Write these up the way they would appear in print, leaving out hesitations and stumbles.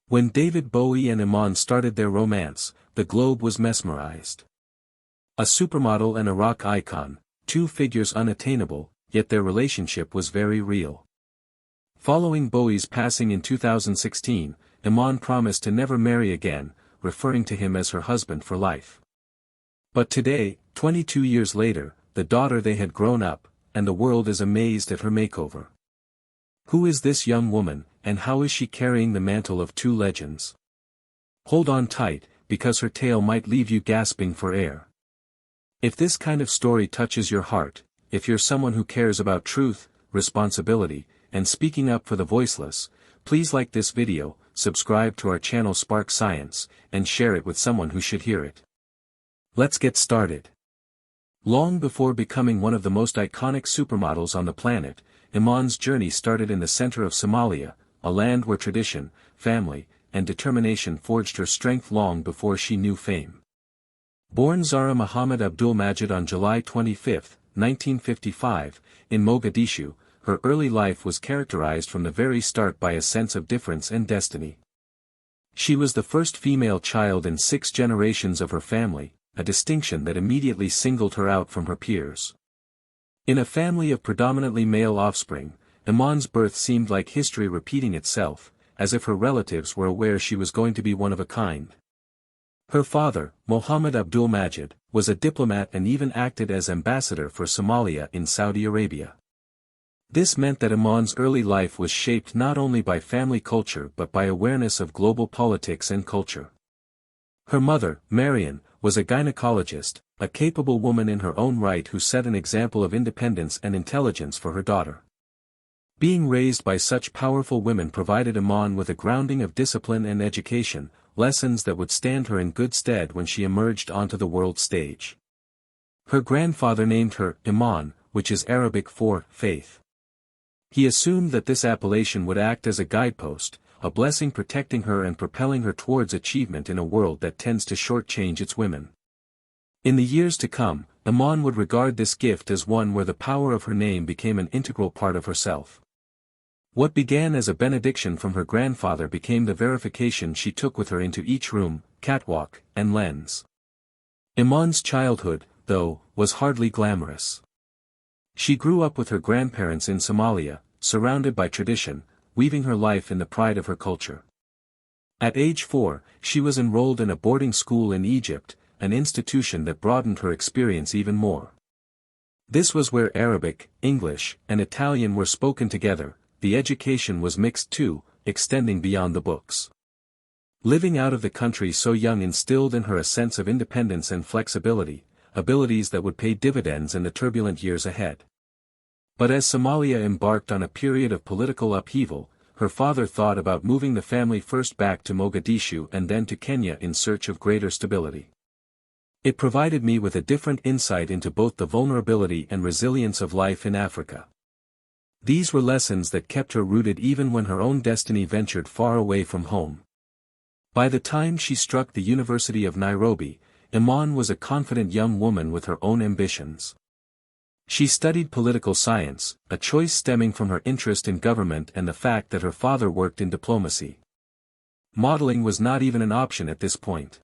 When David Bowie and Iman started their romance, the globe was mesmerized. A supermodel and a rock icon, two figures unattainable, yet their relationship was very real. Following Bowie's passing in 2016, Iman promised to never marry again, referring to him as her husband for life. But today, 22 years later, the daughter they had grown up, and the world is amazed at her makeover. Who is this young woman, and how is she carrying the mantle of two legends? Hold on tight, because her tale might leave you gasping for air. If this kind of story touches your heart, if you're someone who cares about truth, responsibility, and speaking up for the voiceless, please like this video, subscribe to our channel Spark Science, and share it with someone who should hear it. Let's get started. Long before becoming one of the most iconic supermodels on the planet, Iman's journey started in the center of Somalia, a land where tradition, family, and determination forged her strength long before she knew fame. Born Zahra Muhammad Abdul Majid on July 25, 1955, in Mogadishu, her early life was characterized from the very start by a sense of difference and destiny. She was the first female child in 6 generations of her family, a distinction that immediately singled her out from her peers. In a family of predominantly male offspring, Iman's birth seemed like history repeating itself, as if her relatives were aware she was going to be one of a kind. Her father, Mohammed Abdul Majid, was a diplomat and even acted as ambassador for Somalia in Saudi Arabia. This meant that Iman's early life was shaped not only by family culture but by awareness of global politics and culture. Her mother, Marian, was a gynecologist, a capable woman in her own right who set an example of independence and intelligence for her daughter. Being raised by such powerful women provided Iman with a grounding of discipline and education, lessons that would stand her in good stead when she emerged onto the world stage. Her grandfather named her Iman, which is Arabic for faith. He assumed that this appellation would act as a guidepost, a blessing protecting her and propelling her towards achievement in a world that tends to shortchange its women. In the years to come, Iman would regard this gift as one where the power of her name became an integral part of herself. What began as a benediction from her grandfather became the verification she took with her into each room, catwalk, and lens. Iman's childhood, though, was hardly glamorous. She grew up with her grandparents in Somalia, surrounded by tradition, weaving her life in the pride of her culture. At age 4, she was enrolled in a boarding school in Egypt, an institution that broadened her experience even more. This was where Arabic, English, and Italian were spoken together. The education was mixed too, extending beyond the books. Living out of the country so young instilled in her a sense of independence and flexibility, abilities that would pay dividends in the turbulent years ahead. But as Somalia embarked on a period of political upheaval, her father thought about moving the family first back to Mogadishu and then to Kenya in search of greater stability. It provided me with a different insight into both the vulnerability and resilience of life in Africa. These were lessons that kept her rooted even when her own destiny ventured far away from home. By the time she struck the University of Nairobi, Iman was a confident young woman with her own ambitions. She studied political science, a choice stemming from her interest in government and the fact that her father worked in diplomacy. Modeling was not even an option at this point.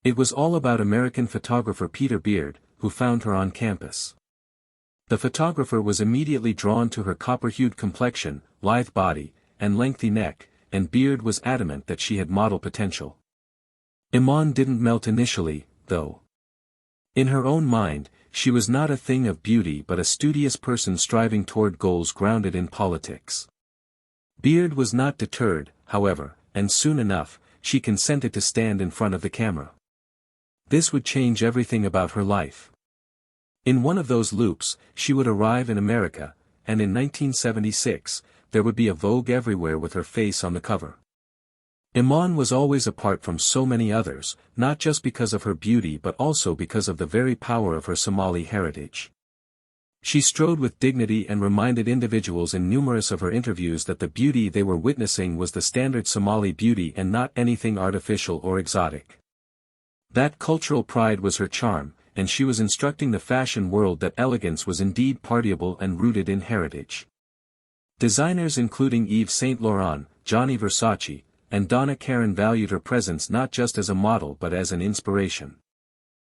It was all about American photographer Peter Beard, who found her on campus. The photographer was immediately drawn to her copper-hued complexion, lithe body, and lengthy neck, and Beard was adamant that she had model potential. Iman didn't melt initially, though. In her own mind, she was not a thing of beauty but a studious person striving toward goals grounded in politics. Beard was not deterred, however, and soon enough, she consented to stand in front of the camera. This would change everything about her life. In one of those loops, she would arrive in America, and in 1976, there would be a Vogue everywhere with her face on the cover. Iman was always apart from so many others, not just because of her beauty but also because of the very power of her Somali heritage. She strode with dignity and reminded individuals in numerous of her interviews that the beauty they were witnessing was the standard Somali beauty and not anything artificial or exotic. That cultural pride was her charm, and she was instructing the fashion world that elegance was indeed partiable and rooted in heritage. Designers including Yves Saint Laurent, Gianni Versace, and Donna Karan valued her presence not just as a model but as an inspiration.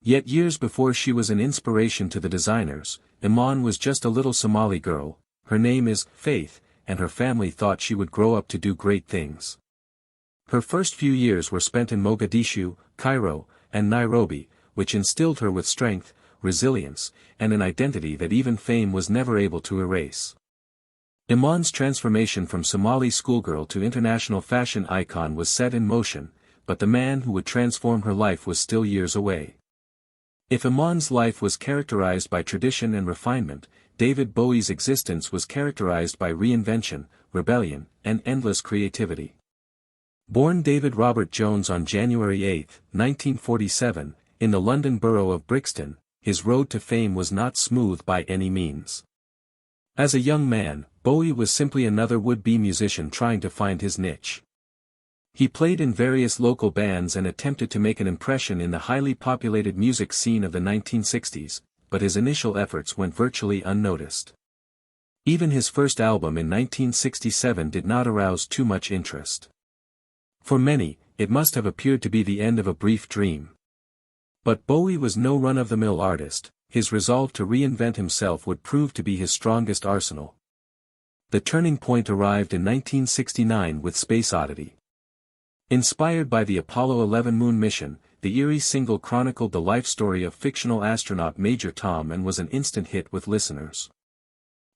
Yet years before she was an inspiration to the designers, Iman was just a little Somali girl. Her name is Faith, and her family thought she would grow up to do great things. Her first few years were spent in Mogadishu, Cairo, and Nairobi, which instilled her with strength, resilience, and an identity that even fame was never able to erase. Iman's transformation from Somali schoolgirl to international fashion icon was set in motion, but the man who would transform her life was still years away. If Iman's life was characterized by tradition and refinement, David Bowie's existence was characterized by reinvention, rebellion, and endless creativity. Born David Robert Jones on January 8, 1947, in the London borough of Brixton, his road to fame was not smooth by any means. As a young man, Bowie was simply another would-be musician trying to find his niche. He played in various local bands and attempted to make an impression in the highly populated music scene of the 1960s, but his initial efforts went virtually unnoticed. Even his first album in 1967 did not arouse too much interest. For many, it must have appeared to be the end of a brief dream. But Bowie was no run-of-the-mill artist. His resolve to reinvent himself would prove to be his strongest arsenal. The turning point arrived in 1969 with Space Oddity. Inspired by the Apollo 11 moon mission, the eerie single chronicled the life story of fictional astronaut Major Tom and was an instant hit with listeners.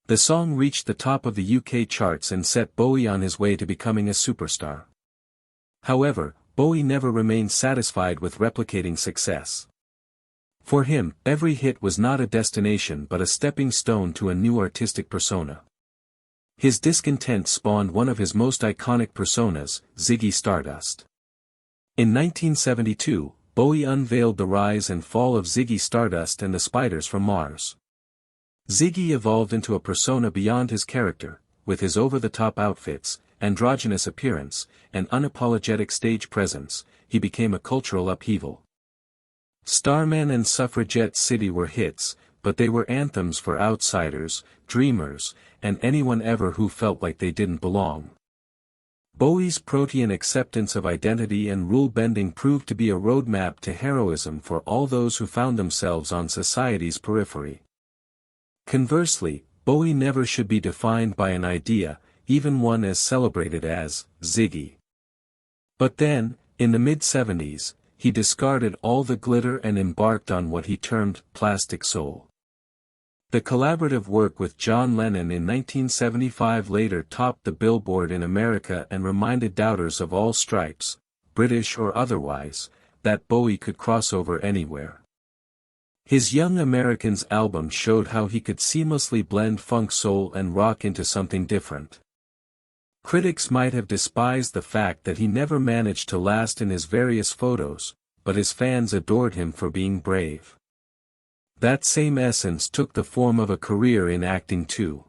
The song reached the top of the UK charts and set Bowie on his way to becoming a superstar. However, Bowie never remained satisfied with replicating success. For him, every hit was not a destination but a stepping stone to a new artistic persona. His discontent spawned one of his most iconic personas, Ziggy Stardust. In 1972, Bowie unveiled the rise and fall of Ziggy Stardust and the Spiders from Mars. Ziggy evolved into a persona beyond his character, with his over-the-top outfits, androgynous appearance, and unapologetic stage presence. He became a cultural upheaval. Starman and Suffragette City were hits, but they were anthems for outsiders, dreamers, and anyone ever who felt like they didn't belong. Bowie's protean acceptance of identity and rule-bending proved to be a roadmap to heroism for all those who found themselves on society's periphery. Conversely, Bowie never should be defined by an idea, even one as celebrated as Ziggy. But then, in the mid-70s, he discarded all the glitter and embarked on what he termed plastic soul. The collaborative work with John Lennon in 1975 later topped the Billboard in America and reminded doubters of all stripes, British or otherwise, that Bowie could cross over anywhere. His Young Americans album showed how he could seamlessly blend funk soul and rock into something different. Critics might have despised the fact that he never managed to last in his various photos, but his fans adored him for being brave. That same essence took the form of a career in acting too.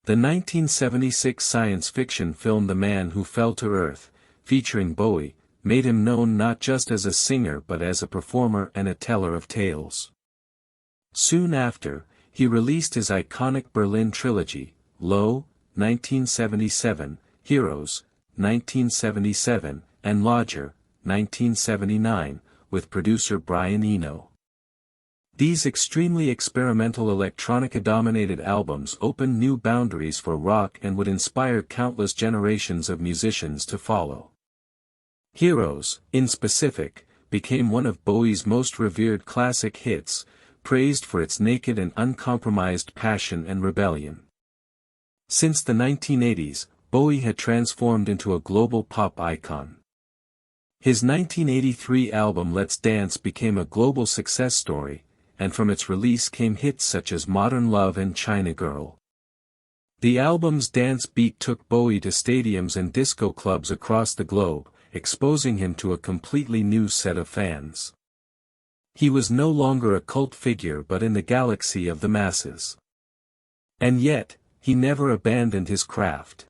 The 1976 science fiction film The Man Who Fell to Earth, featuring Bowie, made him known not just as a singer but as a performer and a teller of tales. Soon after, he released his iconic Berlin trilogy, Low, 1977, Heroes, 1977, and Lodger, 1979, with producer Brian Eno. These extremely experimental electronica-dominated albums opened new boundaries for rock and would inspire countless generations of musicians to follow. Heroes, in specific, became one of Bowie's most revered classic hits, praised for its naked and uncompromised passion and rebellion. Since the 1980s, Bowie had transformed into a global pop icon. His 1983 album Let's Dance became a global success story, and from its release came hits such as Modern Love and China Girl. The album's dance beat took Bowie to stadiums and disco clubs across the globe, exposing him to a completely new set of fans. He was no longer a cult figure but in the galaxy of the masses. And yet, he never abandoned his craft.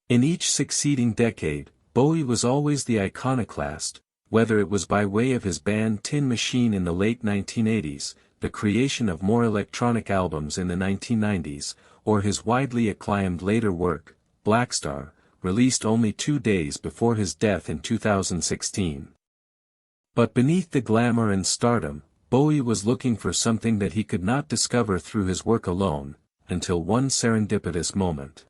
In each succeeding decade, Bowie was always the iconoclast, whether it was by way of his band Tin Machine in the late 1980s, the creation of more electronic albums in the 1990s, or his widely acclaimed later work, Blackstar, released only 2 days before his death in 2016. But beneath the glamour and stardom, Bowie was looking for something that he could not discover through his work alone, until one serendipitous moment.